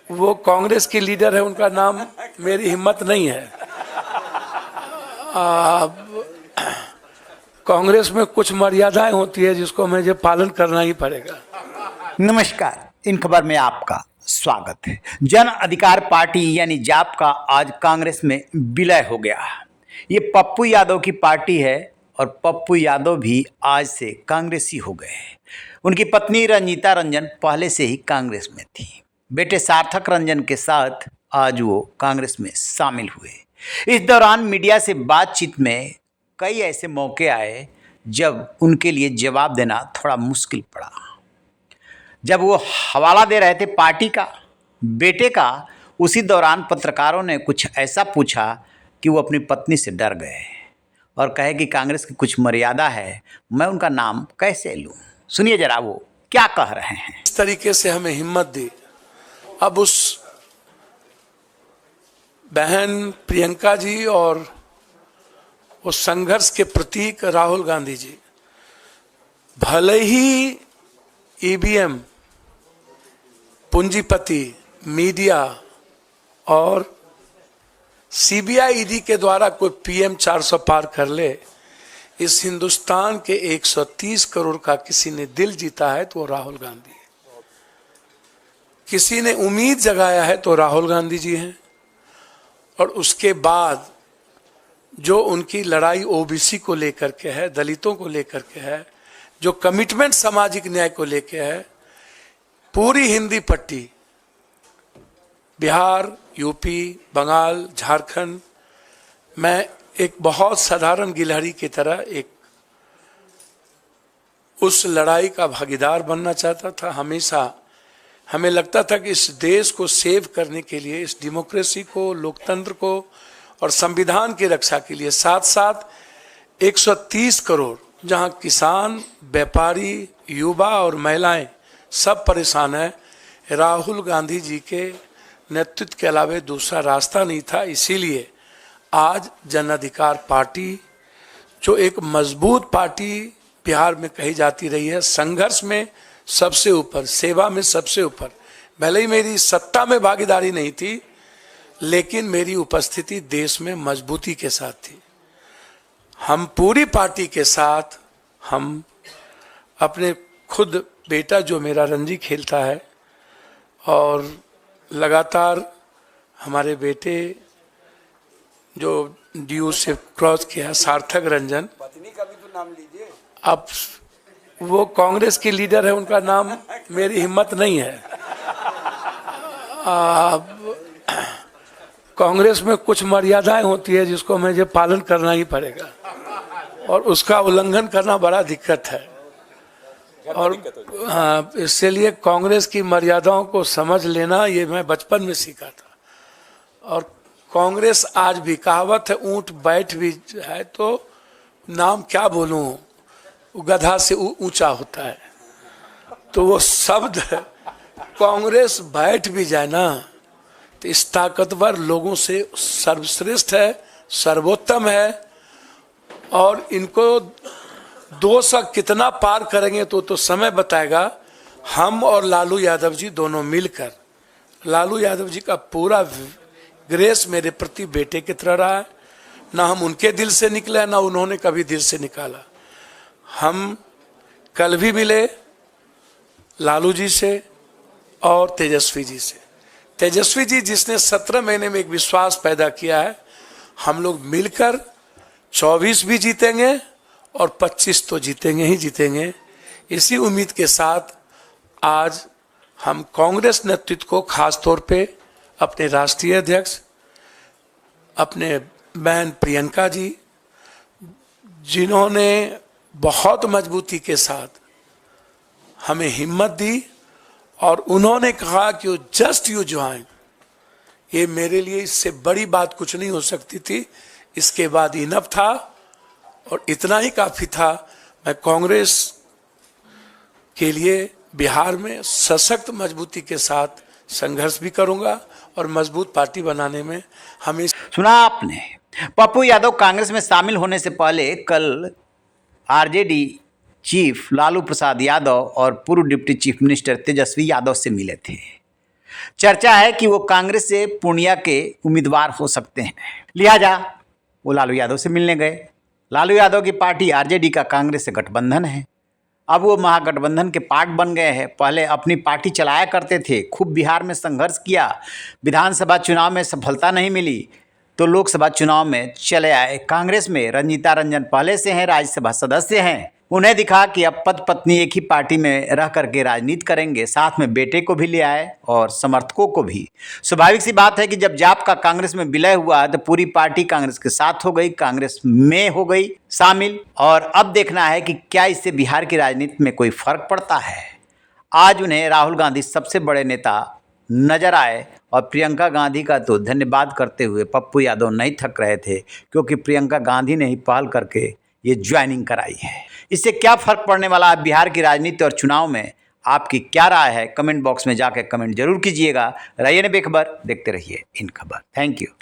वो कांग्रेस के लीडर है, उनका नाम मेरी हिम्मत नहीं है। कांग्रेस में कुछ मर्यादाएं होती है जिसको मुझे पालन करना ही पड़ेगा। नमस्कार, इन खबर में आपका स्वागत है। जन अधिकार पार्टी यानी जाप का आज कांग्रेस में विलय हो गया। ये पप्पू यादव की पार्टी है और पप्पू यादव भी आज से कांग्रेसी हो गए। उनकी पत्नी रंजीता रंजन पहले से ही कांग्रेस में थी। बेटे सार्थक रंजन के साथ आज वो कांग्रेस में शामिल हुए। इस दौरान मीडिया से बातचीत में कई ऐसे मौके आए जब उनके लिए जवाब देना थोड़ा मुश्किल पड़ा। जब वो हवाला दे रहे थे पार्टी का, बेटे का, उसी दौरान पत्रकारों ने कुछ ऐसा पूछा कि वो अपनी पत्नी से डर गए और कहे कि कांग्रेस की कुछ मर्यादा है, मैं उनका नाम कैसे लूं। सुनिए जरा वो क्या कह रहे हैं। इस तरीके से हमें हिम्मत दी। अब उस बहन प्रियंका जी और वो संघर्ष के प्रतीक राहुल गांधी जी, भले ही ईवीएम, पूंजीपति, मीडिया और सीबीआई ईडी के द्वारा कोई पीएम 400 पार कर ले, इस हिंदुस्तान के 130 करोड़ का किसी ने दिल जीता है तो वो राहुल गांधी है। किसी ने उम्मीद जगाया है तो राहुल गांधी जी हैं। और उसके बाद जो उनकी लड़ाई ओबीसी को लेकर के है, दलितों को लेकर के है, जो कमिटमेंट सामाजिक न्याय को लेकर है, पूरी हिंदी पट्टी, बिहार, यूपी, बंगाल, झारखंड, मैं एक बहुत साधारण गिलहरी की तरह एक उस लड़ाई का भागीदार बनना चाहता था। हमेशा हमें लगता था कि इस देश को सेव करने के लिए, इस डेमोक्रेसी को, लोकतंत्र को और संविधान की रक्षा के लिए साथ साथ 130 करोड़, जहां किसान, व्यापारी, युवा और महिलाएं सब परेशान है, राहुल गांधी जी के नेतृत्व के अलावा दूसरा रास्ता नहीं था। इसीलिए आज जन अधिकार पार्टी, जो एक मजबूत पार्टी बिहार में कही जाती रही है, संघर्ष में सबसे ऊपर, सेवा में सबसे ऊपर, भले ही मेरी सत्ता में भागीदारी नहीं थी, लेकिन मेरी उपस्थिति देश में मजबूती के साथ थी। हम पूरी पार्टी के साथ, हम अपने खुद बेटा जो मेरा रणजी खेलता है और लगातार हमारे बेटे जो ड्यू से क्रॉस किया, सार्थक रंजन, पत्नी का भी तो नाम लीजिए। अब वो कांग्रेस के लीडर है, उनका नाम मेरी हिम्मत नहीं है। कांग्रेस में कुछ मर्यादाएं होती है जिसको मुझे पालन करना ही पड़ेगा और उसका उल्लंघन करना बड़ा दिक्कत है। और हाँ, इसलिए कांग्रेस की मर्यादाओं को समझ लेना ये मैं बचपन में सीखा था। और कांग्रेस आज भी, कहावत है, ऊंट बैठ भी है तो नाम क्या बोलूं, गधा से ऊंचा होता है। तो वो शब्द कांग्रेस बैठ भी जाए ना तो इस ताकतवर लोगों से सर्वश्रेष्ठ है, सर्वोत्तम है। और इनको 200 कितना पार करेंगे तो समय बताएगा। हम और लालू यादव जी दोनों मिलकर, लालू यादव जी का पूरा ग्रेस मेरे प्रति बेटे की तरह रहा है। ना हम उनके दिल से निकले, ना उन्होंने कभी दिल से निकाला। हम कल भी मिले लालू जी से और तेजस्वी जी से। तेजस्वी जी जिसने 17 महीने में एक विश्वास पैदा किया है, हम लोग मिलकर 24 भी जीतेंगे और 25 तो जीतेंगे ही जीतेंगे। इसी उम्मीद के साथ आज हम कांग्रेस नेतृत्व को, खास तौर पे अपने राष्ट्रीय अध्यक्ष, अपने बहन प्रियंका जी, जिन्होंने बहुत मजबूती के साथ हमें हिम्मत दी और उन्होंने कहा कि जस्ट यू ज्वाइन, ये मेरे लिए इससे बड़ी बात कुछ नहीं हो सकती थी। इसके बाद इनफ था और इतना ही काफी था। मैं कांग्रेस के लिए बिहार में सशक्त मजबूती के साथ संघर्ष भी करूंगा और मजबूत पार्टी बनाने में हमें। सुना आपने, पप्पू यादव कांग्रेस में शामिल होने से पहले कल आरजेडी चीफ लालू प्रसाद यादव और पूर्व deputy chief minister Tejashwi Yadav से मिले थे। चर्चा है कि वो कांग्रेस से पूर्णिया के उम्मीदवार हो सकते हैं। लिहाजा वो लालू यादव से मिलने गए। लालू यादव की पार्टी आरजेडी का कांग्रेस से गठबंधन है। अब वो महागठबंधन के पार्ट बन गए हैं। पहले अपनी पार्टी चलाया करते थे, खूब बिहार में संघर्ष किया, विधानसभा चुनाव में सफलता नहीं मिली तो लोकसभा चुनाव में चले आए कांग्रेस में। रंजीता रंजन पहले से हैं, राज्यसभा सदस्य हैं। उन्हें दिखा कि अब पति पत्नी एक ही पार्टी में रह करके राजनीति करेंगे, साथ में बेटे को भी ले आए और समर्थकों को भी। स्वाभाविक सी बात है कि जब जाप का कांग्रेस में विलय हुआ तो पूरी पार्टी कांग्रेस के साथ हो गई, कांग्रेस में हो गई शामिल। और अब देखना है कि क्या इससे बिहार की राजनीति में कोई फर्क पड़ता है। आज उन्हें राहुल गांधी सबसे बड़े नेता नजर आए और प्रियंका गांधी का तो धन्यवाद करते हुए पप्पू यादव नहीं थक रहे थे, क्योंकि प्रियंका गांधी ने ही पहल करके ये ज्वाइनिंग कराई है। इससे क्या फर्क पड़ने वाला है बिहार की राजनीति और चुनाव में, आपकी क्या राय है? कमेंट बॉक्स में जाकर कमेंट जरूर कीजिएगा। रहिए बेखबर, देखते रहिए इन खबर। Thank you.